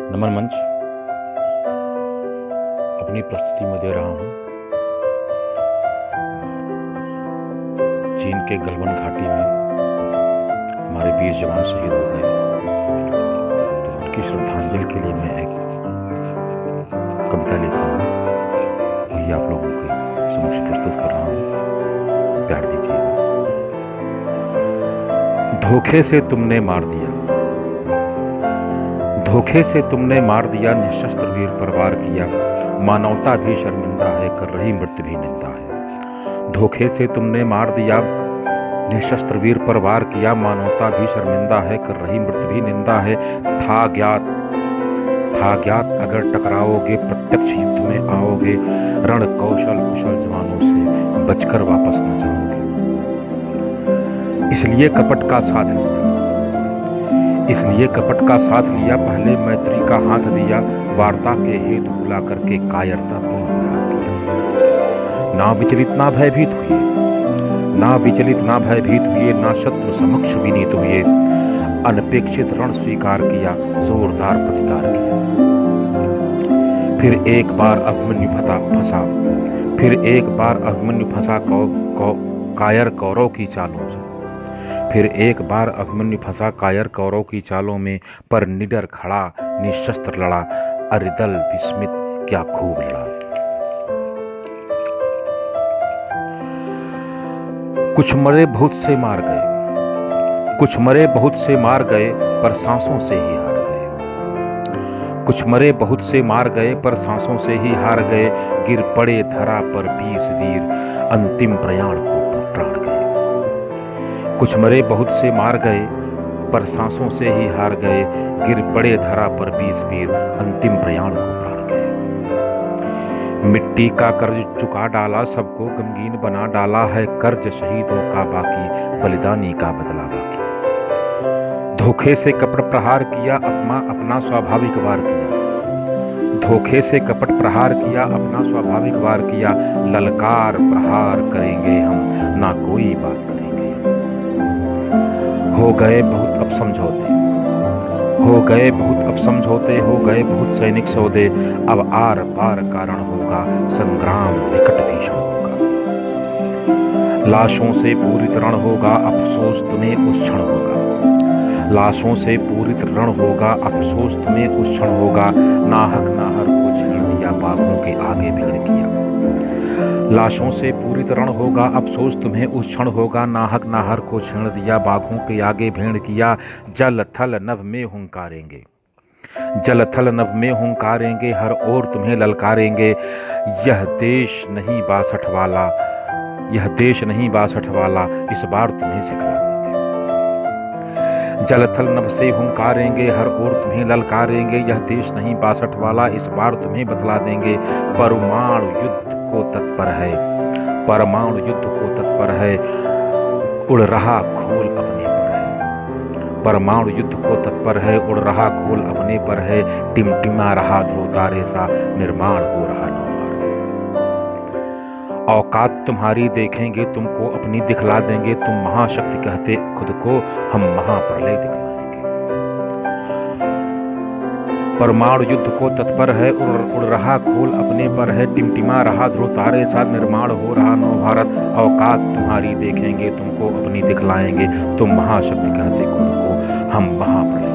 नमन मंच अपनी प्रस्तुति में दे रहा हूँ। चीन के गलवान घाटी में हमारे वीर जवान शहीद हो गए, तो उनकी श्रद्धांजलि के लिए मैं एक कविता लिखा हूँ, वही आप लोगों के समक्ष प्रस्तुत कर रहा हूँ। प्यार दीजिएगा। धोखे से तुमने मार दिया, धोखे से तुमने मार दिया, निशस्त्र वीर पर वार किया, मानवता भी शर्मिंदा है, कर रही मृत्यु भी निंदा है। धोखे से तुमने मार दिया, निशस्त्र वीर पर वार किया, मानवता भी शर्मिंदा है, कर रही मृत्यु भी निंदा है। था ज्ञात अगर टकराओगे, प्रत्यक्ष युद्ध में आओगे, रण कौशल कुशल जवानों से बचकर वापस न जाओगे। इसलिए कपट का साथ लिया, पहले मैत्री का हाथ दिया, वार्ता के हेतु बुला करके कायरता पूर्ण प्रहार किया। ना विचलित ना भयभीत हुए, ना शत्रु समक्ष विनीत हुए, अनपेक्षित रण स्वीकार किया, जोरदार प्रतिकार किया। फिर एक बार अभिमन्यु फंसा कायर कौरव की चालों से, फिर एक बार अभिमन्यु फंसा कायर कौरव की चालों में, पर निडर खड़ा निशस्त्र लड़ा, अरिदल विस्मित क्या खूब लड़ा। कुछ मरे बहुत से मार गए, पर सांसों से ही हार गए। कुछ मरे बहुत से मार गए, पर सांसों से ही हार गए, गिर पड़े धरा पर 20 वीर, अंतिम प्रयाण को प्राण गए। कुछ मरे बहुत से मार गए, पर सांसों से ही हार गए, गिर पड़े धरा पर 20 वीर, अंतिम प्रयाण को प्राण गए। मिट्टी का कर्ज चुका डाला, सबको गमगीन बना डाला है, कर्ज शहीदों का बाकी, बलिदानी का बदला बाकी। धोखे से कपट प्रहार किया, अपना स्वाभाविक वार किया। धोखे से कपट प्रहार किया, अपना स्वाभाविक वार किया, ललकार प्रहार करेंगे हम, ना कोई बात करेंगे। हो गए बहुत अब समझौते, हो गए बहुत सैनिक सौदे, अब आर पार कारण होगा, संग्राम निकट भीषण होगा। लाशों से पूरित रण होगा, अफसोस तुम्हें उस क्षण होगा। लाशों से पूरित रण होगा, अफसोस तुम्हें उस क्षण होगा, नाहक नाहर को छेड़ दिया, बाघों के आगे भीड़ किया। लाशों से पूरित रण होगा, अफसोस तुम्हें उस क्षण होगा, नाहक नाहर को छेड़ दिया, बाघों के आगे भेड़ किया। जल थल नभ में हुंकारेंगे, हर ओर तुम्हें ललकारेंगे। यह देश नहीं 62 वाला, इस बार तुम्हें सिखला देंगे। जल थल नभ से हुंकारेंगे, हर ओर तुम्हें ललकारेंगे, यह देश नहीं 62 वाला, इस बार तुम्हें बतला देंगे। परमाणु युद्ध को तत्पर है, उड़ रहा खोल अपने पर है। परमाणु युद्ध को तत्पर है, उड़ रहा खोल अपने पर है, टिमटिमा रहा ध्रुव तारे सा, निर्माण हो रहा नौवार। औकात तुम्हारी देखेंगे, तुमको अपनी दिखला देंगे, तुम महाशक्ति कहते खुद को, हम महाप्रलय दिखलाएंगे। परमाणु युद्ध को तत्पर है, उड़ रहा खोल अपने पर है, टिमटिमा रहा ध्रुव तारे सा, निर्माण हो रहा नव भारत। औकात तुम्हारी देखेंगे, तुमको अपनी दिखलाएंगे, तुम महाशक्ति कहते खुद को, हम महाप्रलय